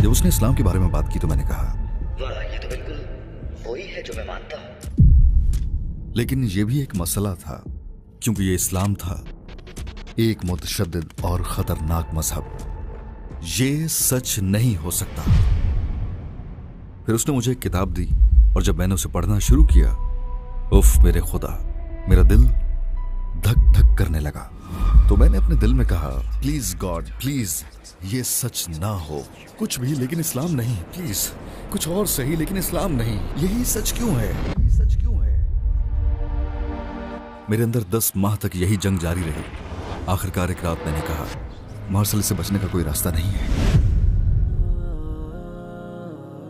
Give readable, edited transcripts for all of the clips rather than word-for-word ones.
जब उसने इस्लाम के बारे में बात की तो मैंने कहा, वाह, ये तो बिल्कुल वही है जो मैं मानता हूँ। लेकिन ये भी एक मसला था, क्योंकि ये इस्लाम था, एक मुतशद्दिद और खतरनाक मजहब। ये सच नहीं हो सकता। फिर उसने मुझे एक किताब दी और जब मैंने उसे पढ़ना शुरू किया, उफ मेरे खुदा, मेरा दिल धक धक करने लगा। तो मैंने अपने दिल में कहा, प्लीज गॉड, प्लीज ये सच ना हो, कुछ भी लेकिन इस्लाम नहीं, प्लीज कुछ और सही लेकिन इस्लाम नहीं। यही सच क्यों है? सच क्यों है? मेरे अंदर 10 माह तक यही जंग जारी रही। आखिरकार एक रात मैंने कहा, मार्शल से बचने का कोई रास्ता नहीं है।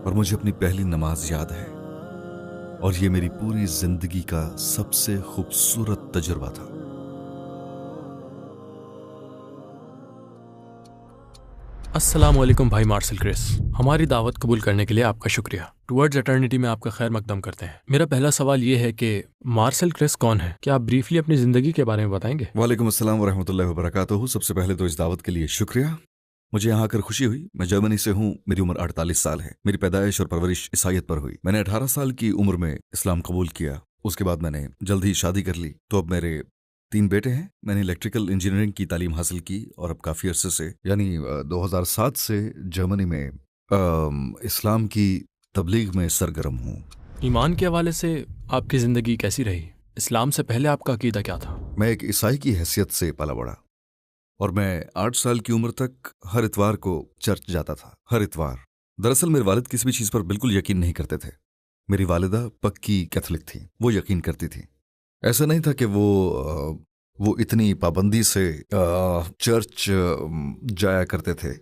और मुझे अपनी पहली नमाज याद है, और ये मेरी पूरी जिंदगी का सबसे खूबसूरत तजुर्बा था। अस्सलाम वालेकुम भाई मार्शल क्रिस, हमारी दावत कबूल करने के लिए आपका शुक्रिया। टुवर्ड्स एटर्निटी में आपका खैर मकदम करते हैं। मेरा पहला सवाल ये है कि मार्शल क्रिस कौन है? क्या आप ब्रीफली अपनी जिंदगी के बारे में बताएंगे? वालेकुम अस्सलाम व रहमतुल्लाहि व बरकातुहू। सबसे पहले तो इस दावत के लिए शुक्रिया। मुझे यहाँ आकर खुशी हुई। मैं जर्मनी से हूँ, मेरी उम्र 48 साल है। मेरी पैदाइश और परवरिश ईसाईयत पर हुई। मैंने 18 साल की उम्र में इस्लाम कबूल किया। उसके बाद मैंने जल्द ही शादी कर ली। तो अब मेरे 3 बेटे हैं। मैंने इलेक्ट्रिकल इंजीनियरिंग की तालीम हासिल की और अब काफ़ी अरसे से, यानी 2007 से जर्मनी में इस्लाम की तबलीग में सरगर्म हूँ। ईमान के हवाले से आपकी ज़िंदगी कैसी रही? इस्लाम से पहले आपका अकीदा क्या था? मैं एक ईसाई की हैसियत से पला बड़ा और मैं 8 साल की उम्र तक हर इतवार को चर्च जाता था। हर इतवार। दरअसल मेरे वालिद किसी भी चीज़ पर बिल्कुल यकीन नहीं करते थे। मेरी वालिदा पक्की कैथोलिक थी, वो यकीन करती थी। ऐसा नहीं था कि वो इतनी पाबंदी से चर्च जाया करते थे।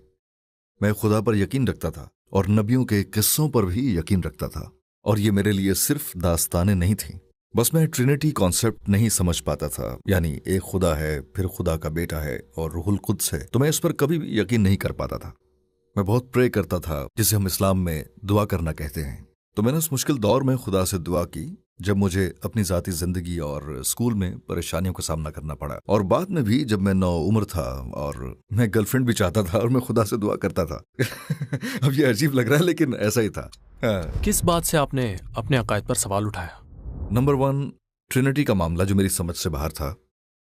मैं खुदा पर यकीन रखता था और नबियों के किस्सों पर भी यकीन रखता था। और ये मेरे लिए सिर्फ दास्तानें नहीं थीं। बस मैं ट्रिनिटी कॉन्सेप्ट नहीं समझ पाता था, यानी एक खुदा है, फिर खुदा का बेटा है और रूहुल कुद्स है, तो मैं इस पर कभी भी यकीन नहीं कर पाता था। मैं बहुत प्रे करता था, जिसे हम इस्लाम में दुआ करना कहते हैं। तो मैंने उस मुश्किल दौर में खुदा से दुआ की जब मुझे अपनी जाती जिंदगी और स्कूल में परेशानियों का सामना करना पड़ा, और बाद में भी जब मैं 9 उम्र था और मैं गर्लफ्रेंड भी चाहता था और मैं खुदा से दुआ करता था। अब ये अजीब लग रहा है लेकिन ऐसा ही था। किस बात से आपने अपने अकायद पर सवाल उठाया? नंबर 1, ट्रिनिटी का मामला जो मेरी समझ से बाहर था।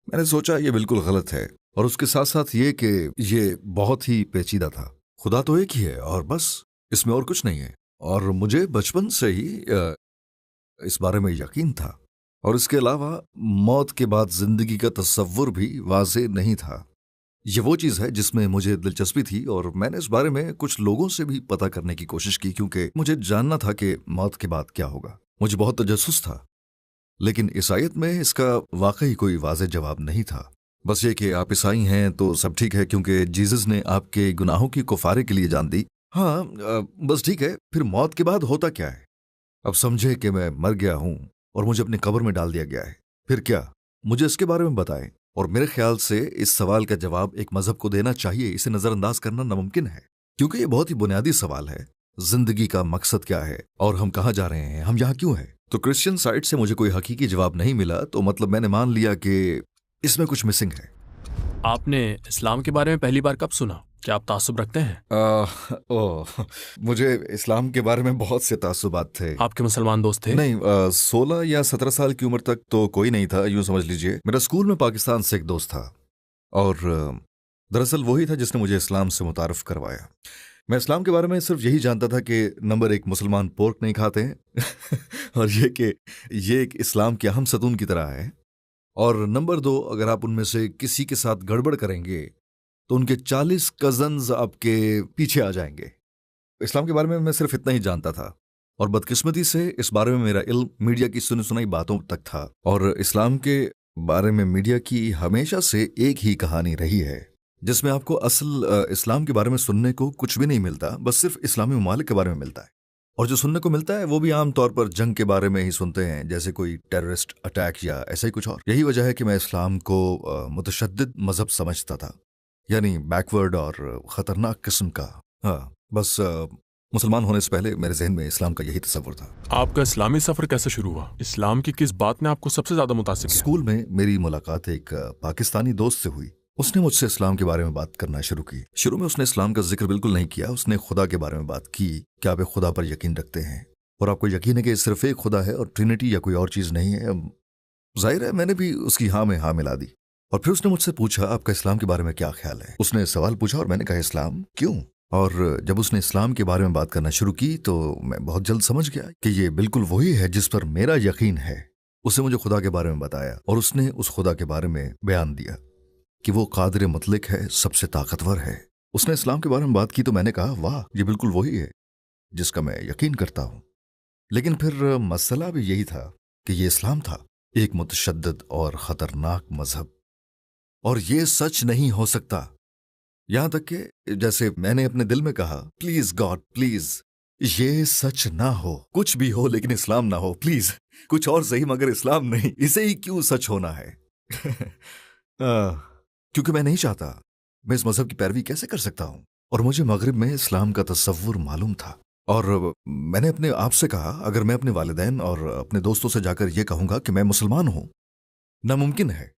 मैंने सोचा ये बिल्कुल गलत है, और उसके साथ साथ ये कि ये बहुत ही पेचीदा था। खुदा तो एक ही है और बस, इसमें और कुछ नहीं है। और मुझे बचपन से ही इस बारे में यकीन था। और इसके अलावा मौत के बाद जिंदगी का तस्वुर भी वाज़ेह नहीं था। ये वो चीज़ है जिसमें मुझे दिलचस्पी थी और मैंने इस बारे में कुछ लोगों से भी पता करने की कोशिश की, क्योंकि मुझे जानना था कि मौत के बाद क्या होगा। मुझे बहुत तजस्सुस था, लेकिन ईसाईयत में इसका वाकई कोई वाज़ेह जवाब नहीं था। बस ये कि आप ईसाई हैं तो सब ठीक है, क्योंकि जीसस ने आपके गुनाहों की कुफारे के लिए जान दी। हाँ, बस ठीक है। फिर मौत के बाद होता क्या है? अब समझे कि मैं मर गया हूं और मुझे अपनी कब्र में डाल दिया गया है। फिर क्या? मुझे इसके बारे में बताएं। और मेरे ख्याल से इस सवाल का जवाब एक मजहब को देना चाहिए। इसे नजरअंदाज करना नामुमकिन है, क्योंकि ये बहुत ही बुनियादी सवाल है। जिंदगी का मकसद क्या है और हम कहाँ जा रहे हैं, हम यहाँ क्यों हैं? तो क्रिश्चियन साइड से मुझे कोई हकीकी जवाब नहीं मिला, तो मतलब मैंने मान लिया कि इसमें कुछ मिसिंग है। आपने इस्लाम के बारे में पहली बार कब सुना? क्या आप तासुब रखते हैं? मुझे इस्लाम के बारे में बहुत से तासुबात थे। आपके मुसलमान दोस्त थे? नहीं, 16 या 17 साल की उम्र तक तो कोई नहीं था, यूं समझ लीजिए। मेरा स्कूल में पाकिस्तान से एक दोस्त था और दरअसल वही था जिसने मुझे इस्लाम से मुतारफ करवाया। मैं इस्लाम के बारे में सिर्फ यही जानता था कि नंबर 1, मुसलमान पोर्क नहीं खाते हैं और ये कि ये एक इस्लाम के अहम सतून की तरह है। और नंबर 2, अगर आप उनमें से किसी के साथ गड़बड़ करेंगे तो उनके 40 कजन्स आपके पीछे आ जाएंगे। इस्लाम के बारे में मैं सिर्फ इतना ही जानता था, और बदकिस्मती से इस बारे में मेरा इल्म मीडिया की सुनी सुनाई बातों तक था। और इस्लाम के बारे में मीडिया की हमेशा से एक ही कहानी रही है, जिसमें आपको असल इस्लाम के बारे में सुनने को कुछ भी नहीं मिलता, बस सिर्फ इस्लामी ममालिक के बारे में मिलता है। और जो सुनने को मिलता है वो भी आम तौर पर जंग के बारे में ही सुनते हैं, जैसे कोई टेररिस्ट अटैक या ऐसा ही कुछ और। यही वजह है कि मैं इस्लाम को मुतशद्दिद मजहब समझता था, यानी बैकवर्ड और खतरनाक किस्म का। हाँ, बस मुसलमान होने से पहले मेरे जहन में इस्लाम का यही तस्वुर था। आपका इस्लामी सफर कैसे शुरू हुआ? इस्लाम की किस बात ने आपको सबसे ज्यादा मुतासिर किया? स्कूल में मेरी मुलाकात एक पाकिस्तानी दोस्त से हुई। उसने मुझसे इस्लाम के बारे में बात करना शुरू की। शुरू में उसने इस्लाम का जिक्र बिल्कुल नहीं किया, उसने खुदा के बारे में बात की कि आप एक खुदा पर यकीन रखते हैं और आपको यकीन है कि सिर्फ एक खुदा है और ट्रिनिटी या कोई और चीज़ नहीं है। जाहिर है मैंने भी उसकी हाँ में हाँ मिला दी। और फिर उसने मुझसे पूछा आपका इस्लाम के बारे में क्या ख्याल है। उसने सवाल पूछा और मैंने कहा इस्लाम क्यों। और जब उसने इस्लाम के बारे में बात करना शुरू की तो मैं बहुत जल्द समझ गया कि ये बिल्कुल वही है जिस पर मेरा यकीन है। उसने मुझे खुदा के बारे में बताया और उसने उस खुदा के बारे में बयान दिया कि वो कादिर मुतलक है, सबसे ताकतवर है। उसने इस्लाम के बारे में बात की तो मैंने कहा वाह, ये बिल्कुल वही है जिसका मैं यकीन करता हूं। लेकिन फिर मसला भी यही था कि ये इस्लाम था, एक मुतशद्दिद और खतरनाक मजहब, और ये सच नहीं हो सकता। यहां तक कि जैसे मैंने अपने दिल में कहा प्लीज गॉड प्लीज, ये सच ना हो, कुछ भी हो लेकिन इस्लाम ना हो, प्लीज कुछ और सही मगर इस्लाम नहीं, इसे ही क्यों सच होना है। क्योंकि मैं नहीं चाहता, मैं इस मजहब की पैरवी कैसे कर सकता हूं। और मुझे मगरिब में इस्लाम का तसव्वुर मालूम था और मैंने अपने आप से कहा अगर मैं अपने वालिदैन और अपने दोस्तों से जाकर यह कहूंगा कि मैं मुसलमान हूं, नामुमकिन है।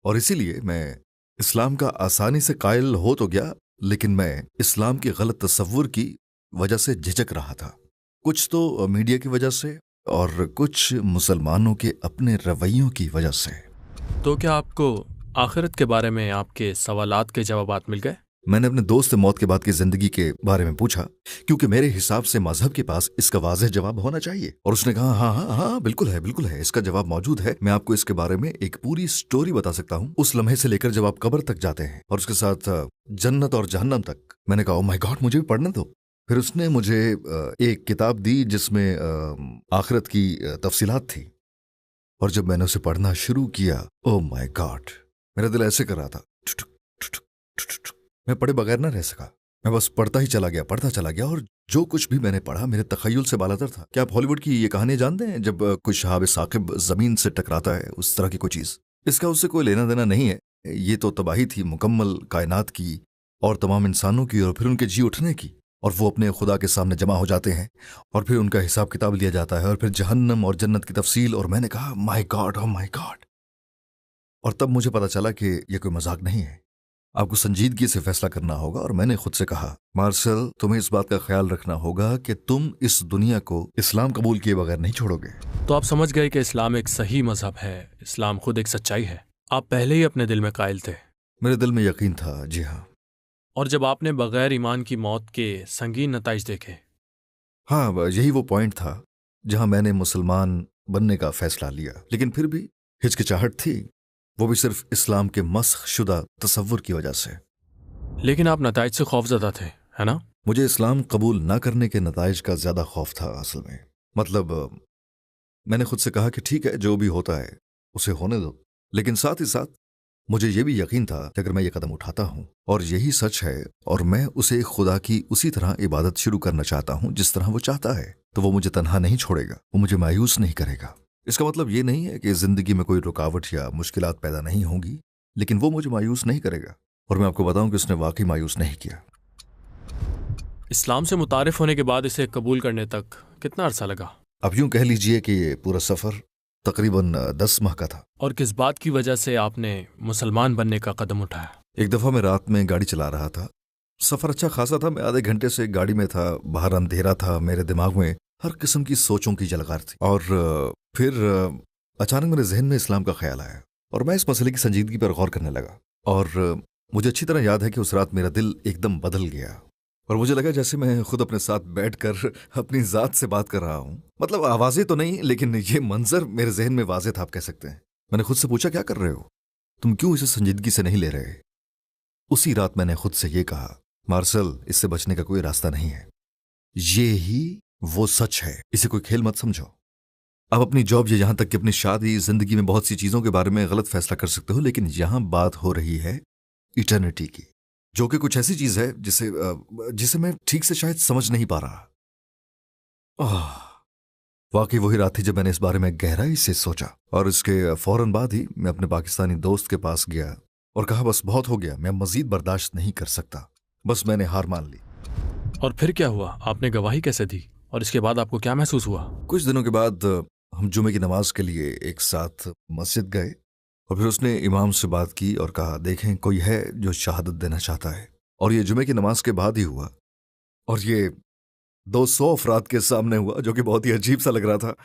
और इसीलिए मैं इस्लाम का आसानी से कायल हो तो गया, लेकिन मैं इस्लाम के गलत तसव्वुर की वजह से झिझक रहा था। कुछ तो मीडिया की वजह से और कुछ मुसलमानों के अपने रवैयों की वजह से। तो क्या आपको आखिरत के बारे में आपके सवालात के जवाबात मिल गए? मैंने अपने दोस्त से मौत के बाद की जिंदगी के बारे में पूछा क्योंकि मेरे हिसाब से मजहब के पास इसका वाज़ेह जवाब होना चाहिए। और उसने कहा हाँ हाँ हाँ बिल्कुल है, इसका जवाब मौजूद है। मैं आपको इसके बारे में एक पूरी स्टोरी बता सकता हूँ, उस लम्हे से लेकर जब आप कब्र तक जाते हैं और उसके साथ जन्नत और जहन्नम तक। मैंने कहा ओह माय गॉड, मुझे भी पढ़ने दो। फिर उसने मुझे एक किताब दी जिसमें आखिरत की तफसीलात थी, और जब मैंने उसे पढ़ना शुरू किया ओह माय गॉड, मेरा दिल ऐसे कर रहा था, मैं पढ़े बगैर ना रह सका। मैं बस पढ़ता चला गया और जो कुछ भी मैंने पढ़ा मेरे तखय्युल से बालातर था। क्या आप हॉलीवुड की ये कहानी जानते हैं जब कोई शहाब साकिब जमीन से टकराता है, उस तरह की कोई चीज। इसका उससे कोई लेना देना नहीं है। ये तो तबाही थी मुकम्मल कायनात की और तमाम इंसानों की और फिर उनके जी उठने की, और वो अपने खुदा के सामने जमा हो जाते हैं और फिर उनका हिसाब किताब लिया जाता है और फिर जहन्नम और जन्नत की तफसील। और मैंने कहा my God, oh my God. और तब मुझे पता चला कि यह कोई मजाक नहीं है, आपको संजीदगी से फैसला करना होगा। और मैंने खुद से कहा मार्शल, तुम्हें इस बात का ख्याल रखना होगा कि तुम इस दुनिया को इस्लाम कबूल किए बगैर नहीं छोड़ोगे। तो आप समझ गए कि इस्लाम एक सही मजहब है, इस्लाम खुद एक सच्चाई है। आप पहले ही अपने दिल में कायल थे। मेरे दिल में यकीन था, जी हाँ। और जब आपने बगैर ईमान की मौत के संगीन नताइज देखे। हाँ, यही वो पॉइंट था जहां मैंने मुसलमान बनने का फैसला लिया, लेकिन फिर भी हिचकिचाहट थी, वो भी सिर्फ इस्लाम के मस्ख शुदा तसव्वुर की वजह से। लेकिन आप नताइज से खौफजदा थे, है ना? मुझे इस्लाम कबूल ना करने के नताइज का ज्यादा खौफ था असल में। मतलब मैंने खुद से कहा कि ठीक है, जो भी होता है उसे होने दो, लेकिन साथ ही साथ मुझे यह भी यकीन था कि अगर मैं ये कदम उठाता हूं और यही सच है और मैं उसे खुदा की उसी तरह इबादत शुरू करना चाहता हूं जिस तरह वो चाहता है, तो वो मुझे तन्हा नहीं छोड़ेगा, वो मुझे मायूस नहीं करेगा। इसका मतलब ये नहीं है कि जिंदगी में कोई रुकावट या मुश्किलात पैदा नहीं होंगी, लेकिन वो मुझे मायूस नहीं करेगा। और मैं आपको बताऊं कि उसने वाकई मायूस नहीं किया। इस्लाम से मुतारिफ होने के बाद इसे कबूल करने तक कितना अरसा लगा? अब यूं कह लीजिए कि ये पूरा सफर तकरीबन 10 माह का था। और किस बात की वजह से आपने मुसलमान बनने का कदम उठाया? एक दफा मैं रात में गाड़ी चला रहा था, सफर अच्छा खासा था, मैं आधे घंटे से गाड़ी में था, बाहर अंधेरा था, मेरे दिमाग में हर किस्म की सोचों की झलकार थी। और फिर अचानक मेरे जहन में इस्लाम का ख्याल आया और मैं इस मसले की संजीदगी पर गौर करने लगा। और मुझे अच्छी तरह याद है कि उस रात मेरा दिल एकदम बदल गया और मुझे लगा जैसे मैं खुद अपने साथ बैठकर अपनी जात से बात कर रहा हूं। मतलब आवाजें तो नहीं, लेकिन ये मंजर मेरे जहन में वाज़ेह था, आप कह सकते हैं। मैंने खुद से पूछा क्या कर रहे हो तुम, क्यों इसे संजीदगी से नहीं ले रहे? उसी रात मैंने खुद से ये कहा मार्शल, इससे बचने का कोई रास्ता नहीं है, ये ही वो सच है, इसे कोई खेल मत समझो। आप अपनी जॉब या यहां तक कि अपनी शादी, जिंदगी में बहुत सी चीजों के बारे में गलत फैसला कर सकते हो, लेकिन यहां बात हो रही है इटर्निटी की, जो कि कुछ ऐसी चीज है जिसे मैं ठीक से शायद समझ नहीं पा रहा। वाकई वही रात थी जब मैंने इस बारे में गहराई से सोचा और इसके फौरन बाद ही मैं अपने पाकिस्तानी दोस्त के पास गया और कहा बस बहुत हो गया, मैं मजीद बर्दाश्त नहीं कर सकता, बस मैंने हार मान ली। और फिर क्या हुआ? आपने गवाही कैसे दी और इसके बाद आपको क्या महसूस हुआ? कुछ दिनों के बाद हम जुमे की नमाज के लिए एक साथ मस्जिद गए और फिर उसने इमाम से बात की और कहा, देखें कोई है जो शहादत देना चाहता है। और ये जुमे की नमाज के बाद ही हुआ, और ये 200 अफराद के सामने हुआ, जो कि बहुत ही अजीब सा लग रहा था,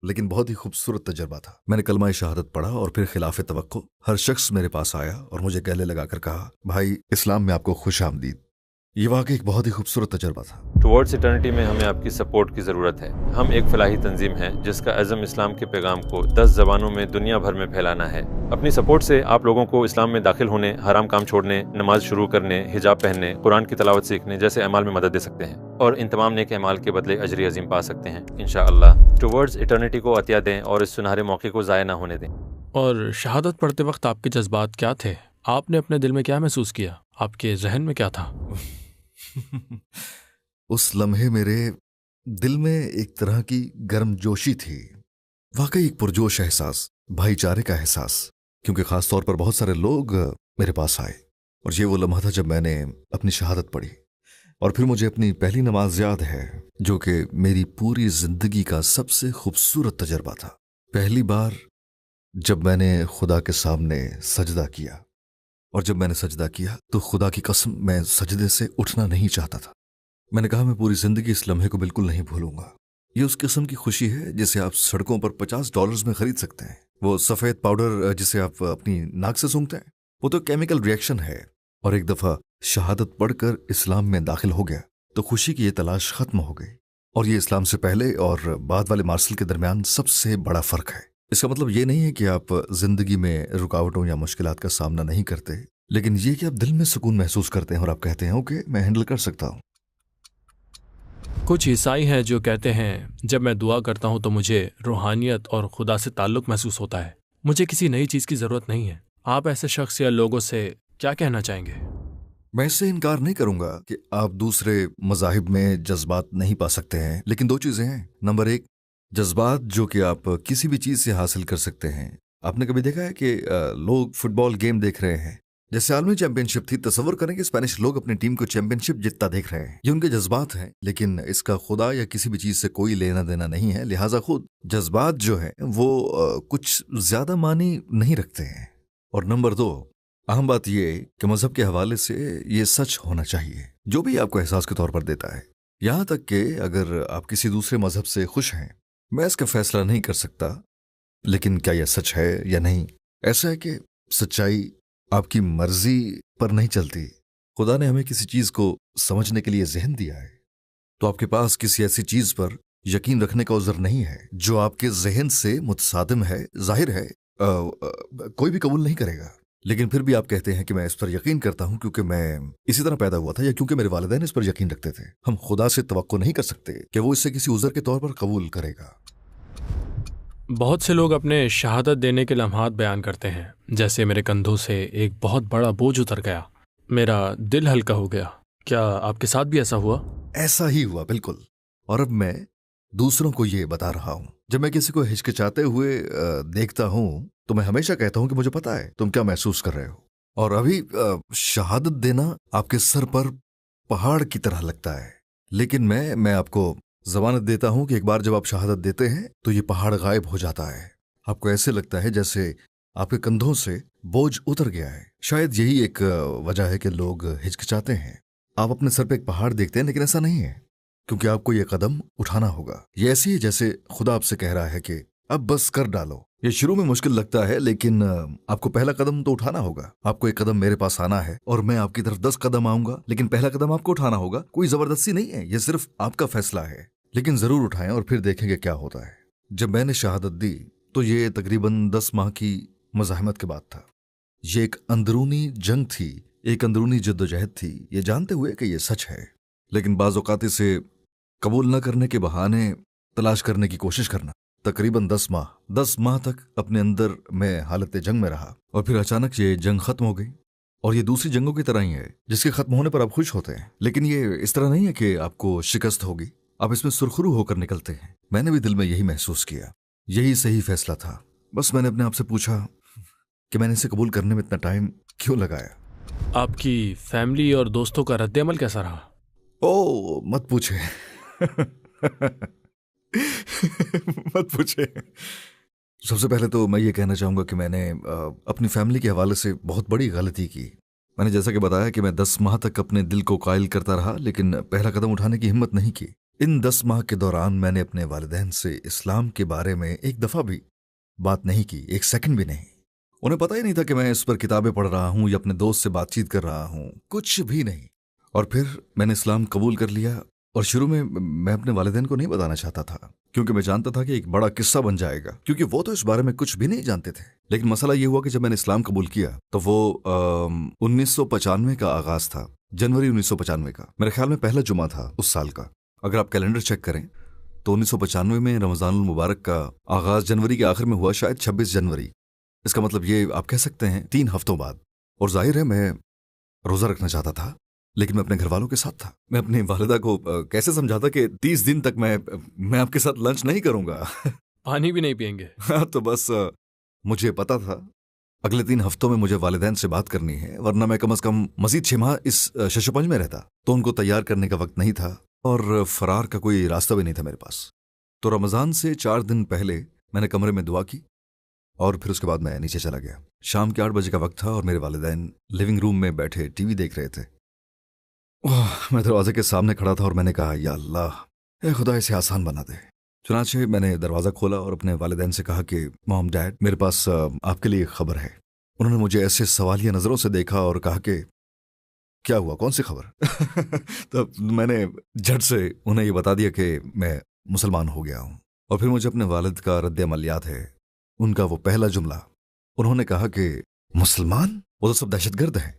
लेकिन बहुत ही खूबसूरत तजर्बा था। मैंने कलमा शहादत पढ़ा और फिर खिलाफ तवक्को हर शख्स मेरे पास आया और मुझे गले लगाकर कहा, भाई इस्लाम में आपको खुश आमदीद। ये वाकई एक बहुत ही खूबसूरत तजर्बा था। टुवर्ड्स इटर्निटी में हमें आपकी सपोर्ट की ज़रूरत है। हम एक फलाही तंजीम है जिसका अज़म इस्लाम के पैगाम को 10 ज़बानों में दुनिया भर में फैलाना है। अपनी सपोर्ट से आप लोगों को इस्लाम में दाखिल होने, हराम काम छोड़ने, नमाज शुरू करने, हिजाब पहनने, कुरान की तिलावत सीखने जैसे अमाल में मदद दे सकते हैं और इन तमाम नेक अमाल के बदले अजर अजीम पा सकते हैं इंशाअल्लाह। टुवर्ड्स इटर्निटी को अतिया दें और इस सुनहरे मौके को ज़ाया ना होने दें। और शहादत पढ़ते वक्त आपके जज्बात क्या थे? आपने अपने दिल में क्या महसूस किया? आपके जहन में क्या था? उस लम्हे मेरे दिल में एक तरह की गर्मजोशी थी, वाकई एक पुरजोश एहसास, भाईचारे का एहसास, क्योंकि खास तौर पर बहुत सारे लोग मेरे पास आए। और ये वो लम्हा था जब मैंने अपनी शहादत पढ़ी। और फिर मुझे अपनी पहली नमाज याद है, जो कि मेरी पूरी जिंदगी का सबसे खूबसूरत तजर्बा था। पहली बार जब मैंने खुदा के सामने सजदा किया, और जब मैंने सजदा किया तो खुदा की कसम मैं सजदे से उठना नहीं चाहता था। मैंने कहा, मैं पूरी जिंदगी इस लम्हे को बिल्कुल नहीं भूलूंगा। ये उस किस्म की खुशी है जिसे आप सड़कों पर $50 में खरीद सकते हैं। वो सफेद पाउडर जिसे आप अपनी नाक से सूंघते हैं, वो तो केमिकल रिएक्शन है। और एक दफा शहादत पढ़कर इस्लाम में दाखिल हो गया तो खुशी की ये तलाश खत्म हो गई। और ये इस्लाम से पहले और बाद वाले मार्शल के दरमियान सबसे बड़ा फर्क है। इसका मतलब ये नहीं है कि आप जिंदगी में रुकावटों या मुश्किलात का सामना नहीं करते, लेकिन ये कि आप दिल में सुकून महसूस करते हैं और आप कहते हैं, ओके मैं हैंडल कर सकता हूं। कुछ ईसाई हैं जो कहते हैं, जब मैं दुआ करता हूं तो मुझे रूहानियत और खुदा से ताल्लुक महसूस होता है, मुझे किसी नई चीज की जरूरत नहीं है। आप ऐसे शख्स या लोगों से क्या कहना चाहेंगे? मैं इससे इनकार नहीं करूंगा कि आप दूसरे मजाहिब में जज्बात नहीं पा सकते हैं, लेकिन दो चीजें हैं। नंबर एक, जज्बात जो कि आप किसी भी चीज से हासिल कर सकते हैं। आपने कभी देखा है कि लोग फुटबॉल गेम देख रहे हैं, जैसे आलमी चैंपियनशिप थी, तसव्वुर करें कि स्पेनिश लोग अपनी टीम को चैंपियनशिप जीतता देख रहे हैं। ये उनके जज्बात हैं, लेकिन इसका खुदा या किसी भी चीज से कोई लेना देना नहीं है। लिहाजा खुद जज्बात जो है वो कुछ ज्यादा मानी नहीं रखते हैं। और नंबर दो, अहम बात ये कि मजहब के हवाले से ये सच होना चाहिए जो भी आपको एहसास के तौर पर देता है। यहां तक कि अगर आप किसी दूसरे मजहब से खुश हैं, मैं इसका फैसला नहीं कर सकता, लेकिन क्या यह सच है या नहीं, ऐसा है कि सच्चाई आपकी मर्जी पर नहीं चलती। खुदा ने हमें किसी चीज को समझने के लिए जहन दिया है, तो आपके पास किसी ऐसी चीज पर यकीन रखने का उज़र नहीं है जो आपके जहन से मुतसादिम है। जाहिर है कोई भी कबूल नहीं करेगा, लेकिन फिर भी आप कहते हैं कि मैं इस पर यकीन करता हूं क्योंकि मैं इसी तरह पैदा हुआ था, या क्योंकि मेरे वालिदैन इस पर यकीन रखते थे। हम खुदा से तवक्को नहीं कर सकते कि वो इससे किसी उज़र के तौर पर कबूल करेगा। बहुत से लोग अपने शहादत देने के लम्हात बयान करते हैं, जैसे मेरे कंधों से एक बहुत बड़ा बोझ उतर गया, मेरा दिल हल्का हो गया। क्या आपके साथ भी ऐसा हुआ? ऐसा ही हुआ, बिल्कुल। और अब मैं दूसरों को ये बता रहा हूं। जब मैं किसी को हिचकिचाते हुए देखता हूं तो मैं हमेशा कहता हूं कि मुझे पता है तुम क्या महसूस कर रहे हो। और अभी शहादत देना आपके सर पर पहाड़ की तरह लगता है, लेकिन मैं आपको जमानत देता हूं कि एक बार जब आप शहादत देते हैं तो ये पहाड़ गायब हो जाता है। आपको ऐसे लगता है जैसे आपके कंधों से बोझ उतर गया है। शायद यही एक वजह है कि लोग हिचकिचाते हैं। आप अपने सर पे एक पहाड़ देखते हैं, लेकिन ऐसा नहीं है, क्योंकि आपको ये कदम उठाना होगा। ये ऐसी है जैसे खुदा आपसे कह रहा है कि अब बस कर डालो। ये शुरू में मुश्किल लगता है, लेकिन आपको पहला कदम तो उठाना होगा। आपको एक कदम मेरे पास आना है और मैं आपकी तरफ 10 कदम आऊंगा, लेकिन पहला कदम आपको उठाना होगा। कोई जबरदस्ती नहीं है, ये सिर्फ आपका फैसला है, लेकिन जरूर उठाएं और फिर देखेंगे क्या होता है। जब मैंने शहादत दी तो ये तकरीबन 10 माह की मज़ाहमत के बाद था। ये एक अंदरूनी जंग थी, एक अंदरूनी जद्दोजहद थी, ये जानते हुए कि ये सच है, लेकिन बाज़ औक़ात इसे कबूल न करने के बहाने तलाश करने की कोशिश करना। तकरीबन 10 माह तक अपने अंदर मैं हालत जंग में रहा, और फिर अचानक ये जंग खत्म हो गई। और ये दूसरी जंगों की तरह ही है जिसके खत्म होने पर आप खुश होते हैं, लेकिन ये इस तरह नहीं है कि आपको शिकस्त होगी, आप इसमें सुरखरू होकर निकलते हैं। मैंने भी दिल में यही महसूस किया, यही सही फैसला था। बस मैंने अपने आप से पूछा कि मैंने इसे कबूल करने में इतना टाइम क्यों लगाया। आपकी फैमिली और दोस्तों का रद्द-ए-अमल कैसा रहा? ओ मत पूछे मत पूछे। सबसे पहले तो मैं ये कहना चाहूँगा कि मैंने अपनी फैमिली के हवाले से बहुत बड़ी गलती की। मैंने जैसा कि बताया कि मैं 10 माह तक अपने दिल को कायल करता रहा, लेकिन पहला कदम उठाने की हिम्मत नहीं की। इन 10 माह के दौरान मैंने अपने वालिदैन से इस्लाम के बारे में एक दफ़ा भी बात नहीं की, एक सेकंड भी नहीं। उन्हें पता ही नहीं था कि मैं इस पर किताबें पढ़ रहा हूँ या अपने दोस्त से बातचीत कर रहा हूँ, कुछ भी नहीं। और फिर मैंने इस्लाम कबूल कर लिया। और शुरू में मैं अपने वालिदैन को नहीं बताना चाहता था, क्योंकि मैं जानता था कि एक बड़ा किस्सा बन जाएगा, क्योंकि वो तो इस बारे में कुछ भी नहीं जानते थे। लेकिन मसला ये हुआ कि जब मैंने इस्लाम कबूल किया तो वो 1995 का आगाज था, जनवरी 1995 का। मेरे ख्याल में पहला जुमा था उस साल का। अगर आप कैलेंडर चेक करें तो 1995 में रमज़ानुल मुबारक का आगाज जनवरी के आखिर में हुआ, शायद 26 जनवरी। इसका मतलब ये आप कह सकते हैं 3 हफ्तों बाद। और जाहिर है मैं रोज़ा रखना चाहता था, लेकिन मैं अपने घर वालों के साथ था। मैं अपनी वालिदा को कैसे समझाता कि 30 दिन तक मैं आपके साथ लंच नहीं करूंगा। पानी भी नहीं पियेंगे। हाँ, तो बस मुझे पता था अगले 3 हफ्तों में मुझे वालिदैन से बात करनी है, वरना मैं कम से कम मजीद 6 माह इस शशुपंज में रहता। तो उनको तैयार करने का वक्त नहीं था और फरार का कोई रास्ता भी नहीं था मेरे पास। तो रमज़ान से 4 दिन पहले मैंने कमरे में दुआ की और फिर उसके बाद मैं नीचे चला गया। शाम के 8 बजे का वक्त था और मेरे वालिदैन लिविंग रूम में बैठे टीवी देख रहे थे। मैं दरवाजे के सामने खड़ा था और मैंने कहा, या अल्लाह, ए खुदा, इसे आसान बना दे। चुनांचे मैंने दरवाज़ा खोला और अपने वालिदैन से कहा कि मॉम, डैड, मेरे पास आपके लिए एक खबर है। उन्होंने मुझे ऐसे सवालिया नज़रों से देखा और कहा कि क्या हुआ, कौन सी खबर? तो मैंने झट से उन्हें ये बता दिया कि मैं मुसलमान हो गया हूँ। और फिर मुझे अपने वालिद का रद्द-ए-अमल याद है। उनका वो पहला जुमला, उन्होंने कहा कि मुसलमान, वो तो सब दहशतगर्द हैं।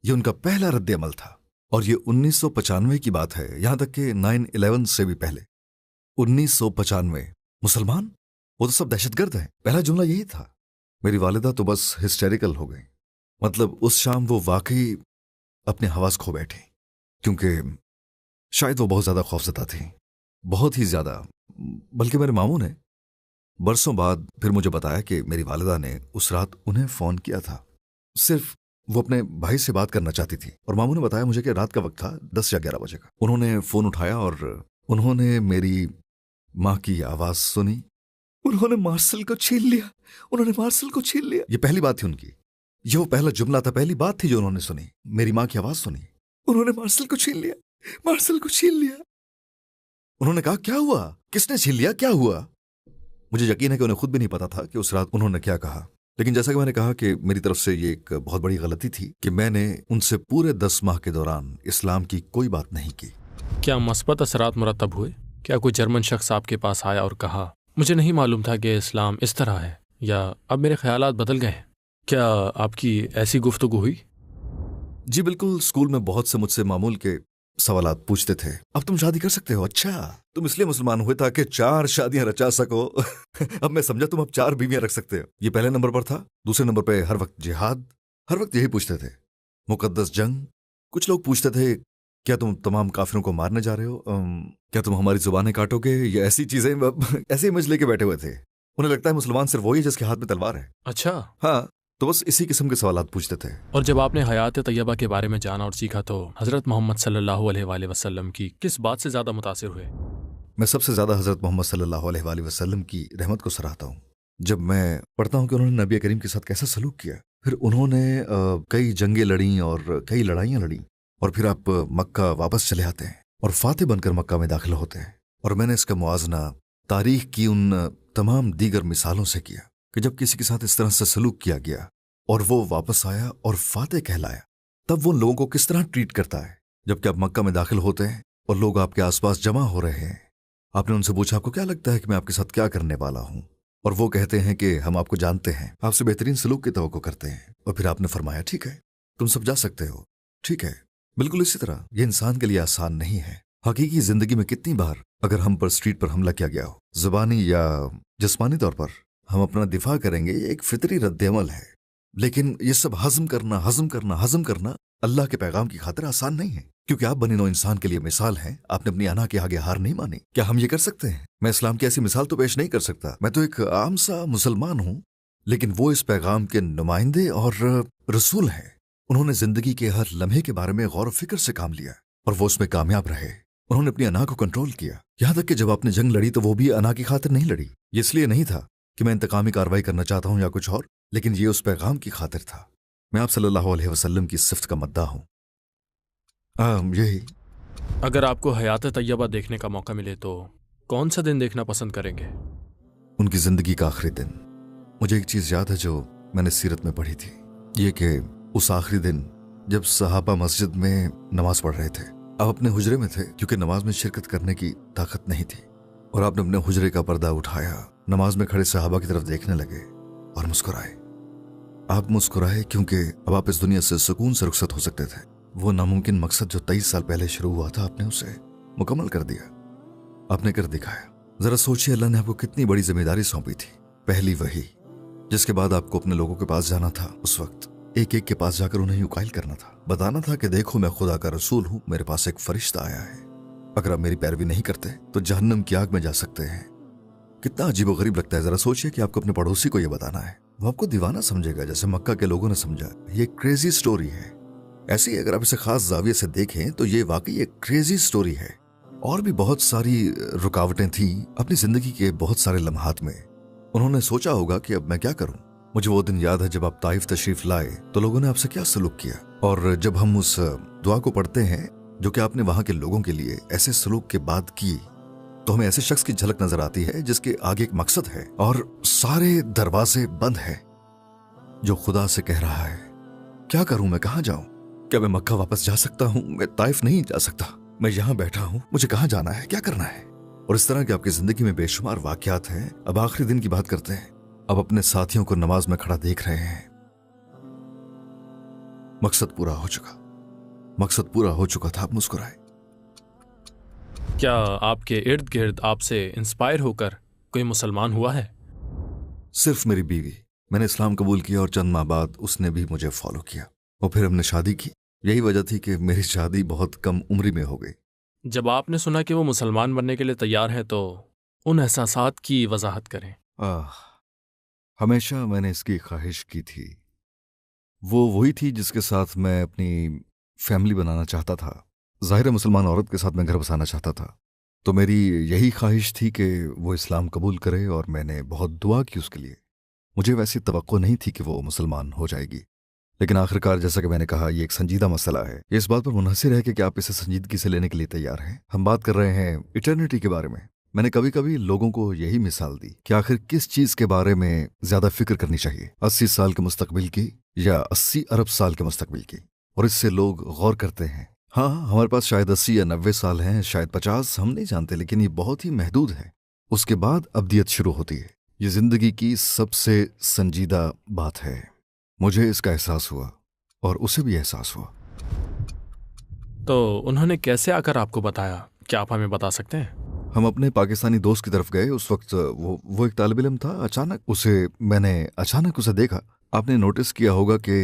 ये उनका पहला रद्द-ए-अमल था। और ये 1995 की बात है, यहां तक कि 9/11 से भी पहले। 1995, मुसलमान, वो तो सब दहशतगर्द हैं। पहला जुमला यही था। मेरी वालिदा तो बस हिस्टेरिकल हो गई। मतलब उस शाम वो वाकई अपने हवास खो बैठी, क्योंकि शायद वो बहुत ज्यादा खौफजदा थी, बहुत ही ज्यादा। बल्कि मेरे मामू ने बरसों बाद फिर मुझे बताया कि मेरी वालिदा ने उस रात उन्हें फोन किया था। सिर्फ वो अपने भाई से बात करना चाहती थी। और मामू ने बताया मुझे कि रात का वक्त था, 10 या 11 बजे का। उन्होंने फोन उठाया और उन्होंने मेरी माँ की आवाज सुनी। उन्होंने मार्शल को छीन लिया, उन्होंने मार्शल को छीन लिया। ये पहली बात थी उनकी, ये वो पहला जुमला था, पहली बात थी जो उन्होंने सुनी, मेरी माँ की आवाज सुनी। उन्होंने मार्शल को छीन लिया, मार्शल को छीन लिया। उन्होंने कहा, क्या हुआ, किसने छीन लिया, क्या हुआ? मुझे यकीन है कि उन्हें खुद भी नहीं पता था कि उस रात उन्होंने क्या कहा। लेकिन जैसा कि मैंने कहा कि मेरी तरफ से ये एक बहुत बड़ी गलती थी कि मैंने उनसे पूरे 10 माह के दौरान इस्लाम की कोई बात नहीं की। क्या मस्बत असरात मुरतब हुए? क्या कोई जर्मन शख्स आपके पास आया और कहा, मुझे नहीं मालूम था कि इस्लाम इस तरह है, या अब मेरे ख्यालात बदल गए हैं? क्या आपकी ऐसी गुफ्तगू हुई? जी बिल्कुल। स्कूल में बहुत से मुझसे मामूल के सवालात पूछते थे। अब तुम शादी कर सकते हो? अच्छा, तुम इसलिए मुसलमान हुए ताकि 4 शादियां रचा सको। अब मैं समझा तुम अब 4 बीवियां रख सकते हो। ये पहले नंबर पर था। दूसरे नंबर पे हर वक्त जिहाद, हर वक्त यही पूछते थे, मुकद्दस जंग। कुछ लोग पूछते थे, क्या तुम तमाम काफिरों को मारने जा रहे हो? क्या तुम हमारी जुबानें काटोगे? ये ऐसी चीजें ऐसे इमेज लेके बैठे हुए थे। उन्हें लगता है मुसलमान सिर्फ वही है जिसके हाथ में तलवार है। अच्छा। हाँ, तो बस इसी किस्म के सवालात पूछते थे। और जब आपने हयात तैयबा के बारे में जाना और सीखा तो हजरत मोहम्मद सल्लल्लाहु अलैहि वसल्लम की किस बात से ज्यादा मुतासिर हुए? मैं सबसे ज्यादा हजरत मोहम्मद सल्लल्लाहु अलैहि वसल्लम की रहमत को सराहता हूँ। जब मैं पढ़ता हूँ कि उन्होंने नबी करीम के साथ कैसा सलूक किया, फिर उन्होंने कई जंगें लड़ी और कई लड़ाइयाँ लड़ी, और फिर आप मक्का वापस चले आते हैं और फातिह बनकर मक्का में दाखिल होते हैं। और मैंने इसका मुआजना तारीख की उन तमाम दीगर मिसालों से किया कि जब किसी के साथ इस तरह से सलूक किया गया और वो वापस आया और फातिह कहलाया, तब वो लोगों को किस तरह ट्रीट करता है। जबकि आप मक्का में दाखिल होते हैं और लोग आपके आसपास जमा हो रहे हैं, आपने उनसे पूछा, आपको क्या लगता है कि मैं आपके साथ क्या करने वाला हूं? और वो कहते हैं कि हम आपको जानते हैं, आपसे बेहतरीन सलूक की तवक्को करते हैं। और फिर आपने फरमाया, ठीक है, तुम सब जा सकते हो। ठीक है, बिल्कुल इसी तरह ये इंसान के लिए आसान नहीं है। हकीकी जिंदगी में कितनी बार अगर हम पर स्ट्रीट पर हमला किया गया हो, जुबानी या जिस्मानी तौर पर, हम अपना दिफा करेंगे, ये एक फितरी रद्द-ए-अमल है। लेकिन ये सब हजम करना अल्लाह के पैगाम की खातिर आसान नहीं है, क्योंकि आप बनी नौ इंसान के लिए मिसाल हैं। आपने अपनी अना के आगे हार नहीं मानी। क्या हम ये कर सकते हैं? मैं इस्लाम की ऐसी मिसाल तो पेश नहीं कर सकता। मैं तो एक आम सा मुसलमान हूं, लेकिन वो इस पैगाम के नुमाइंदे और रसूल हैं। उन्होंने जिंदगी के हर लम्हे के बारे में गौर व फिक्र से काम लिया और वो उसमें कामयाब रहे। उन्होंने अपनी अना को कंट्रोल किया। यहां तक कि जब आपने जंग लड़ी तो वो भी अना की खातिर नहीं लड़ी। ये इसलिए नहीं था कि मैं इंतकामी कार्रवाई करना चाहता हूं या कुछ और, लेकिन ये उस पैगाम की खातिर था। मैं आप सल्लल्लाहु अलैहि वसल्लम की सिफ्त का मद्दा हूं। यही। अगर आपको हयात तैयबा देखने का मौका मिले तो कौन सा दिन देखना पसंद करेंगे? उनकी जिंदगी का आखिरी दिन। मुझे एक चीज याद है जो मैंने सीरत में पढ़ी थी, ये कि उस आखिरी दिन जब सहाबा मस्जिद में नमाज पढ़ रहे थे, आप अपने हुजरे में थे क्योंकि नमाज में शिरकत करने की ताकत नहीं थी, और आपने अपने हुजरे का पर्दा उठाया, नमाज में खड़े सहाबा की तरफ देखने लगे और मुस्कुराए। आप मुस्कुराए क्योंकि अब आप इस दुनिया से सुकून से रुखसत हो सकते थे। वो नामुमकिन मकसद जो 23 साल पहले शुरू हुआ था, आपने उसे मुकम्मल कर दिया, आपने कर दिखाया। जरा सोचिए, अल्लाह ने आपको कितनी बड़ी जिम्मेदारी सौंपी थी। पहली वही जिसके बाद आपको अपने लोगों के पास जाना था, उस वक्त एक एक के पास जाकर उन्हें युकाइल करना था, बताना था कि देखो मैं खुदा का रसूल हूं, मेरे पास एक फरिश्ता आया है, अगर आप मेरी पैरवी नहीं करते तो जहन्नम की आग में जा सकते हैं। कितना अजीबोगरीब लगता है। जरा सोचिए कि आपको अपने पड़ोसी को यह बताना है, वो आपको दीवाना समझेगा जैसे मक्का के लोगों ने समझा। ये क्रेजी स्टोरी है। ऐसी अगर आप इसे खास जाविये से देखें तो ये वाकई एक क्रेजी स्टोरी है। और भी बहुत सारी रुकावटें थी अपनी जिंदगी के बहुत सारे लम्हात में। उन्होंने सोचा होगा कि अब मैं क्या करूं। मुझे वो दिन याद है जब आप ताइफ तशरीफ लाए तो लोगों ने आपसे क्या सलूक किया, और जब हम उस दुआ को पढ़ते हैं जो कि आपने वहां के लोगों के लिए ऐसे सलूक के बाद की, तो हमें ऐसे शख्स की झलक नजर आती है जिसके आगे एक मकसद है और सारे दरवाजे बंद है, जो खुदा से कह रहा है क्या करूं, मैं कहां जाऊं, क्या मैं मक्का वापस जा सकता हूं, मैं ताइफ नहीं जा सकता, मैं यहां बैठा हूं, मुझे कहां जाना है, क्या करना है। और इस तरह के आपकी जिंदगी में बेशुमार वाकयात हैं। अब आखिरी दिन की बात करते हैं। अब अपने साथियों को नमाज में खड़ा देख रहे हैं। मकसद पूरा हो चुका, मकसद पूरा हो चुका था। आप मुस्कुराए। क्या आपके इर्द गिर्द आपसे इंस्पायर होकर कोई मुसलमान हुआ है? सिर्फ मेरी बीवी। मैंने इस्लाम कबूल किया और चंद माह बाद उसने भी मुझे फॉलो किया और फिर हमने शादी की। यही वजह थी कि मेरी शादी बहुत कम उम्री में हो गई। जब आपने सुना कि वो मुसलमान बनने के लिए तैयार है तो उन एहसासात की वजाहत करें। हमेशा मैंने इसकी ख्वाहिश की थी। वो वही थी जिसके साथ मैं अपनी फैमिली बनाना चाहता था। जाहिर है मुसलमान औरत के साथ मैं घर बसाना चाहता था। तो मेरी यही ख्वाहिश थी कि वो इस्लाम कबूल करे और मैंने बहुत दुआ की उसके लिए। मुझे वैसी तवक्को नहीं थी कि वो मुसलमान हो जाएगी, लेकिन आखिरकार जैसा कि मैंने कहा ये एक संजीदा मसला है। ये इस बात पर मुनहसिर है कि आप इसे संजीदगी से लेने के लिए तैयार हैं। हम बात कर रहे हैं इटर्निटी के बारे में। मैंने कभी कभी लोगों को यही मिसाल दी कि आखिर किस चीज के बारे में ज्यादा फिक्र करनी चाहिए, 80 साल के मुस्तकबिल की या 80 अरब साल के मुस्तकबिल की। और इससे लोग गौर करते हैं। हाँ, हमारे पास शायद 80 या 90 साल हैं, शायद 50, हम नहीं जानते, लेकिन ये बहुत ही महदूद है। उसके बाद अब्दियत शुरू होती है। ये जिंदगी की सबसे संजीदा बात है। मुझे इसका एहसास हुआ और उसे भी एहसास हुआ। तो उन्होंने कैसे आकर आपको बताया? क्या आप हमें बता सकते हैं? हम अपने पाकिस्तानी दोस्त की तरफ गए। उस वक्त वो एक तालिब इल्म था। मैंने अचानक उसे देखा। आपने नोटिस किया होगा कि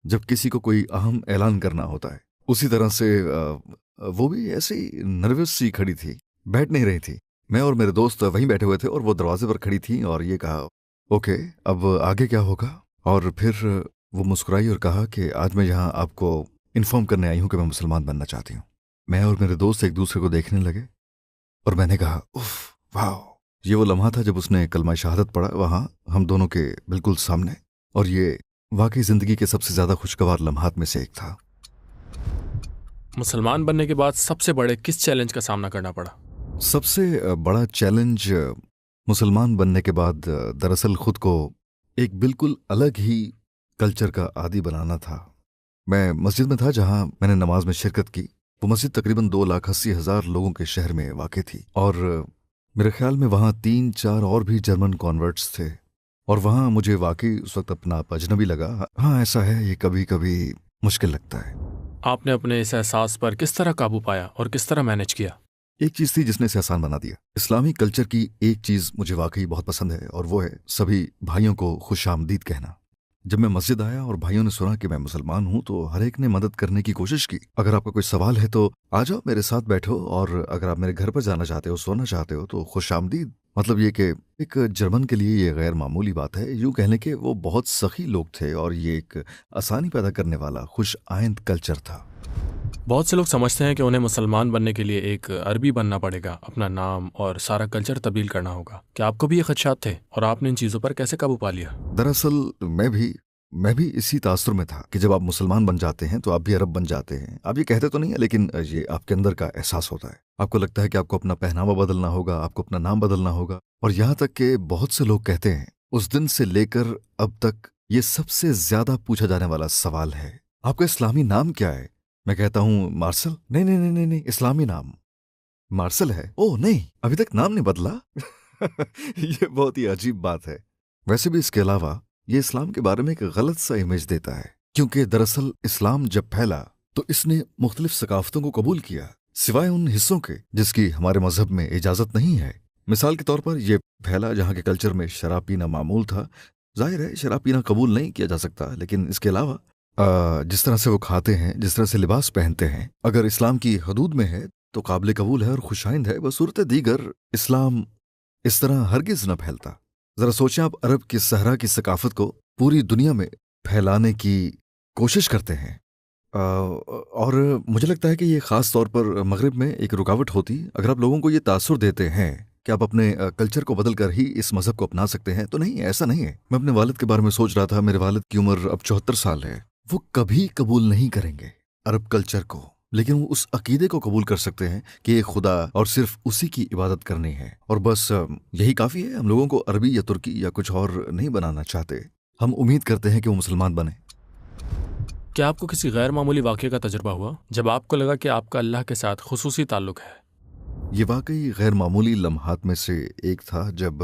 जब किसी को कोई अहम ऐलान करना होता है, उसी तरह से वो भी ऐसे ही नर्वस सी खड़ी थी, बैठ नहीं रही थी। मैं और मेरे दोस्त वहीं बैठे हुए थे और वो दरवाजे पर खड़ी थी और ये कहा, ओके अब आगे क्या होगा। और फिर वो मुस्कुराई और कहा कि आज मैं यहाँ आपको इन्फॉर्म करने आई हूँ कि मैं मुसलमान बनना चाहती हूँ। मैं और मेरे दोस्त एक दूसरे को देखने लगे और मैंने कहा, उफ वाह। ये वो लम्हा था जब उसने कलमा शहादत पढ़ा, वहाँ हम दोनों के बिल्कुल सामने। और ये वाकई जिंदगी के सबसे ज्यादा खुशगवार लम्हात में से एक था। मुसलमान बनने के बाद सबसे बड़े किस चैलेंज का सामना करना पड़ा? सबसे बड़ा चैलेंज मुसलमान बनने के बाद दरअसल खुद को एक बिल्कुल अलग ही कल्चर का आदी बनाना था। मैं मस्जिद में था जहां मैंने नमाज में शिरकत की। वो मस्जिद तकरीबन 2,80,000 लोगों के शहर में वाक़ थी और मेरे ख्याल में वहाँ 3-4 और भी जर्मन कॉन्वर्ट्स थे। और वहाँ मुझे वाकई उस वक्त अपना अजनबी लगा। हाँ, ऐसा है, ये कभी कभी मुश्किल लगता है। आपने अपने इस एहसास पर किस तरह काबू पाया और किस तरह मैनेज किया? एक चीज थी जिसने इसे आसान बना दिया। इस्लामी कल्चर की एक चीज मुझे वाकई बहुत पसंद है और वो है सभी भाइयों को खुशामदीद कहना। जब मैं मस्जिद आया और भाइयों ने सुना कि मैं मुसलमान हूं तो हर एक ने मदद करने की कोशिश की। अगर आपका कोई सवाल है तो आ जाओ, मेरे साथ बैठो, और अगर आप मेरे घर पर जाना चाहते हो, सोना चाहते हो तो खुशामदीद। मतलब ये कि एक जर्मन के लिए ये गैर मामूली बात है। यूं कहने के वो बहुत सखी लोग थे और ये एक आसानी पैदा करने वाला खुश आइंद कल्चर था। बहुत से लोग समझते हैं कि उन्हें मुसलमान बनने के लिए एक अरबी बनना पड़ेगा, अपना नाम और सारा कल्चर तब्दील करना होगा। क्या आपको भी ये खदशात थे और आपने इन चीज़ों पर कैसे काबू पा लिया? दरअसल मैं भी इसी तासुर में था कि जब आप मुसलमान बन जाते हैं तो आप भी अरब बन जाते हैं। आप ये कहते तो नहीं है, लेकिन ये आपके अंदर का एहसास होता है। आपको लगता है कि आपको अपना पहनावा बदलना होगा, आपको अपना नाम बदलना होगा। और यहाँ तक कि बहुत से लोग कहते हैं उस दिन से लेकर अब तक ये सबसे ज्यादा पूछा जाने वाला सवाल है, आपका इस्लामी नाम क्या है? मैं कहता हूँ मार्शल। नहीं नहीं नहीं नहीं नहीं, इस्लामी नाम मार्शल है। ओह नहीं, अभी तक नाम नहीं बदला। ये बहुत ही अजीब बात है। वैसे भी इसके अलावा ये इस्लाम के बारे में एक गलत सा इमेज देता है, क्योंकि दरअसल इस्लाम जब फैला तो इसने मुख्तलिफ सकाफतों को कबूल किया, सिवाय उन हिस्सों के जिसकी हमारे मजहब में इजाजत नहीं है। मिसाल के तौर पर यह फैला जहाँ के कल्चर में शराब पीना मामूल था। जाहिर है शराब पीना कबूल नहीं किया जा सकता, लेकिन इसके अलावा जिस तरह से वो खाते हैं, जिस तरह से लिबास पहनते हैं, अगर इस्लाम की हदूद में है तो काबिल कबूल है और खुशाइंद है। बसूरत दीगर इस्लाम इस तरह हरगिज न फैलता। जरा सोचें, आप अरब की सहरा की सकाफत को पूरी दुनिया में फैलाने की कोशिश करते हैं, और मुझे लगता है कि ये ख़ास तौर पर मगरिब में एक रुकावट होती अगर आप लोगों को ये तासुर देते हैं कि आप अपने कल्चर को बदल कर ही इस मजहब को अपना सकते हैं। तो नहीं, ऐसा नहीं है। मैं अपने वालिद के बारे में सोच रहा था। मेरे वालिद की उम्र अब 74 साल है। वो कभी कबूल नहीं करेंगे अरब कल्चर को, लेकिन वो उस अकीदे को कबूल कर सकते हैं कि एक खुदा और सिर्फ उसी की इबादत करनी है, और बस यही काफ़ी है। हम लोगों को अरबी या तुर्की या कुछ और नहीं बनाना चाहते। हम उम्मीद करते हैं कि वो मुसलमान बने। क्या आपको किसी गैर मामूली वाक़ये का तजुर्बा हुआ जब आपको लगा कि आपका अल्लाह के साथ खुसूसी ताल्लुक है? ये वाकई गैर मामूली लम्हात में से एक था जब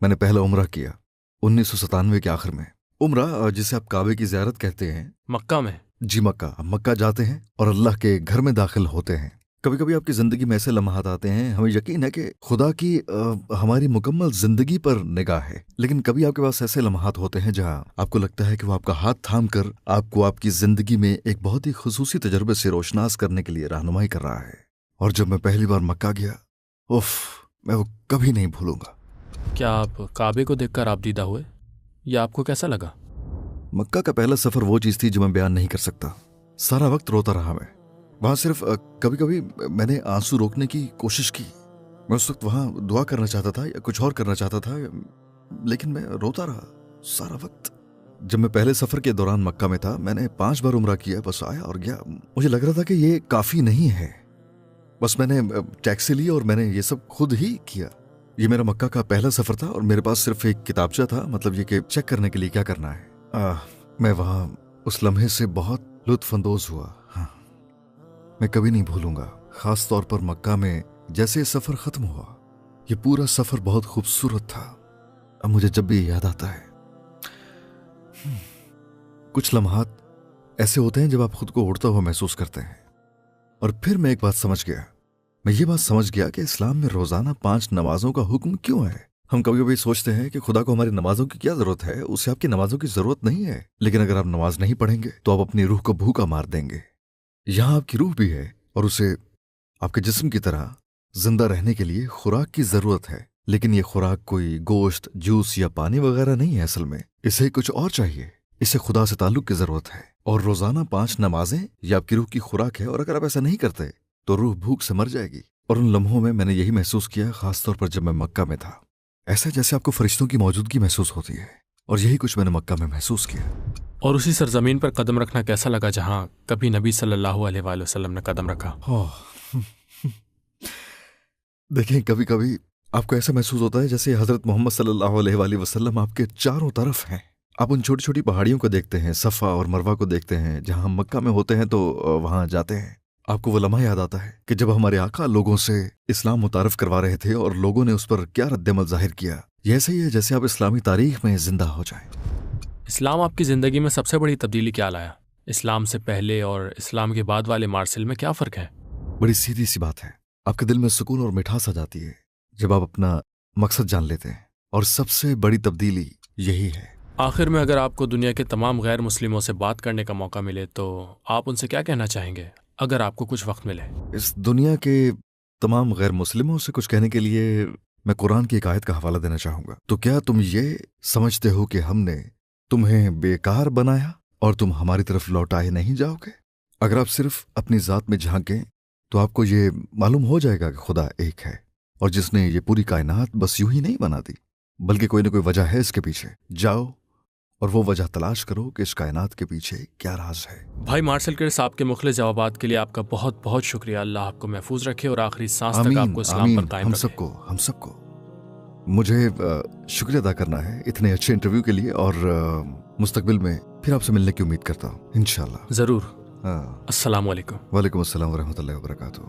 मैंने पहला उम्रा किया 1997 के आखिर में। उम्रा जिसे आप काबे की ज़ियारत कहते हैं। मक्का में? जी, मक्का। हम मक्का जाते हैं और अल्लाह के घर में दाखिल होते हैं। कभी कभी आपकी ज़िंदगी में ऐसे लम्हात आते हैं, हमें यकीन है कि खुदा की हमारी मुकम्मल ज़िंदगी पर निगाह है, लेकिन कभी आपके पास ऐसे लम्हात होते हैं जहां आपको लगता है कि वो आपका हाथ थाम कर आपको आपकी ज़िंदगी में एक बहुत ही खुसूसी तजर्बे से रोशनास करने के लिए रहनुमाई कर रहा है। और जब मैं पहली बार मक्का गया, उफ, मैं वो कभी नहीं भूलूंगा। क्या आप काबे को देखकर आपदीदा हुए या आपको कैसा लगा? मक्का का पहला सफर वो चीज थी जो मैं बयान नहीं कर सकता। सारा वक्त रोता रहा मैं वहां। सिर्फ कभी कभी मैंने आंसू रोकने की कोशिश की। मैं उस वक्त वहां दुआ करना चाहता था या कुछ और करना चाहता था, लेकिन मैं रोता रहा सारा वक्त। जब मैं पहले सफर के दौरान मक्का में था, मैंने 5 बार उम्रा किया, बस आया और गया। मुझे लग रहा था कि ये काफी नहीं है। बस मैंने टैक्सी ली और मैंने ये सब खुद ही किया। ये मेरा मक्का का पहला सफर था और मेरे पास सिर्फ एक किताबचा था, मतलब ये कि चेक करने के लिए क्या करना है। मैं वहां उस लम्हे से बहुत लुत्फानंदोज हुआ। हाँ, मैं कभी नहीं भूलूंगा, खास तौर पर मक्का में जैसे ये सफर खत्म हुआ। ये पूरा सफर बहुत खूबसूरत था। अब मुझे जब भी याद आता है, कुछ लम्हात ऐसे होते हैं जब आप खुद को उड़ता हुआ महसूस करते हैं। और फिर मैं एक बात समझ गया। मैं ये बात समझ गया कि इस्लाम में रोजाना 5 नमाजों का हुक्म क्यों है। हम कभी कभी सोचते हैं कि खुदा को हमारी नमाजों की क्या जरूरत है, उसे आपकी नमाजों की जरूरत नहीं है। लेकिन अगर आप नमाज नहीं पढ़ेंगे तो आप अपनी रूह को भूखा मार देंगे। यहां आपकी रूह भी है और उसे आपके जिस्म की तरह जिंदा रहने के लिए खुराक की जरूरत है। लेकिन ये खुराक कोई गोश्त, जूस या पानी वगैरह नहीं है। असल में इसे कुछ और चाहिए। इसे खुदा से ताल्लुक की जरूरत है। और रोजाना 5 नमाजें ये आपकी रूह की खुराक है। और अगर आप ऐसा नहीं करते तो रूह भूख से मर जाएगी। और उन लम्हों में मैंने यही महसूस किया, खासतौर पर जब मैं मक्का में था। ऐसा जैसे आपको फरिश्तों की मौजूदगी महसूस होती है, और यही कुछ मैंने मक्का में महसूस किया। और उसी सरजमीन पर कदम रखना कैसा लगा जहां कभी नबी सल्लल्लाहु अलैहि वसल्लम ने कदम रखा? देखें, कभी कभी आपको ऐसा महसूस होता है जैसे हजरत मोहम्मद सल्लल्लाहु अलैहि वसल्लम आपके चारों तरफ हैं। आप उन छोटी छोटी पहाड़ियों को देखते हैं, सफ़ा और मरवा को देखते हैं। जहां हम मक्का में होते हैं तो वहां जाते हैं, आपको वो लम्हा याद आता है कि जब हमारे आका लोगों से इस्लाम मुतारफ करवा रहे थे और लोगों ने उस पर क्या रद्दमल जाहिर किया। ये ऐसा ही है जैसे आप इस्लामी तारीख में जिंदा हो जाएं। इस्लाम आपकी ज़िंदगी में सबसे बड़ी तब्दीली क्या लाया? इस्लाम से पहले और इस्लाम के बाद वाले मार्शल में क्या फ़र्क है? बड़ी सीधी सी बात है। आपके दिल में सुकून और मिठास आ जाती है जब आप अपना मकसद जान लेते हैं। और सबसे बड़ी तब्दीली यही है। आखिर में अगर आपको दुनिया के तमाम गैर मुस्लिमों से बात करने का मौका मिले तो आप उनसे क्या कहना चाहेंगे, अगर आपको कुछ वक्त मिले? इस दुनिया के तमाम गैर मुस्लिमों से कुछ कहने के लिए मैं कुरान की एक आयत का हवाला देना चाहूंगा। तो क्या तुम ये समझते हो कि हमने तुम्हें बेकार बनाया और तुम हमारी तरफ लौटाए नहीं जाओगे? अगर आप सिर्फ अपनी जात में झांकें तो आपको ये मालूम हो जाएगा कि खुदा एक है, और जिसने ये पूरी कायनात बस यूं ही नहीं बना दी, बल्कि कोई ना कोई वजह है इसके पीछे। जाओ और वो वजह तलाश करो कि इस कायनात के पीछे क्या राज है। भाई मार्शल क्रिस, आपके मुखलिस जवाबात के लिए आपका बहुत बहुत शुक्रिया। अल्लाह आपको महफूज रखे और आखिरी सांस तक आपको इस्लाम पर कायम रखे। हम सबको मुझे शुक्रिया अदा करना है इतने अच्छे इंटरव्यू के लिए, और मुस्तकबिल में फिर आपसे मिलने की उम्मीद करता हूँ इंशाल्लाह। जरूर। हाँ। अस्सलाम वालेकुम। वालेकुम अस्सलाम व रहमतुल्लाहि व बरकातुहू।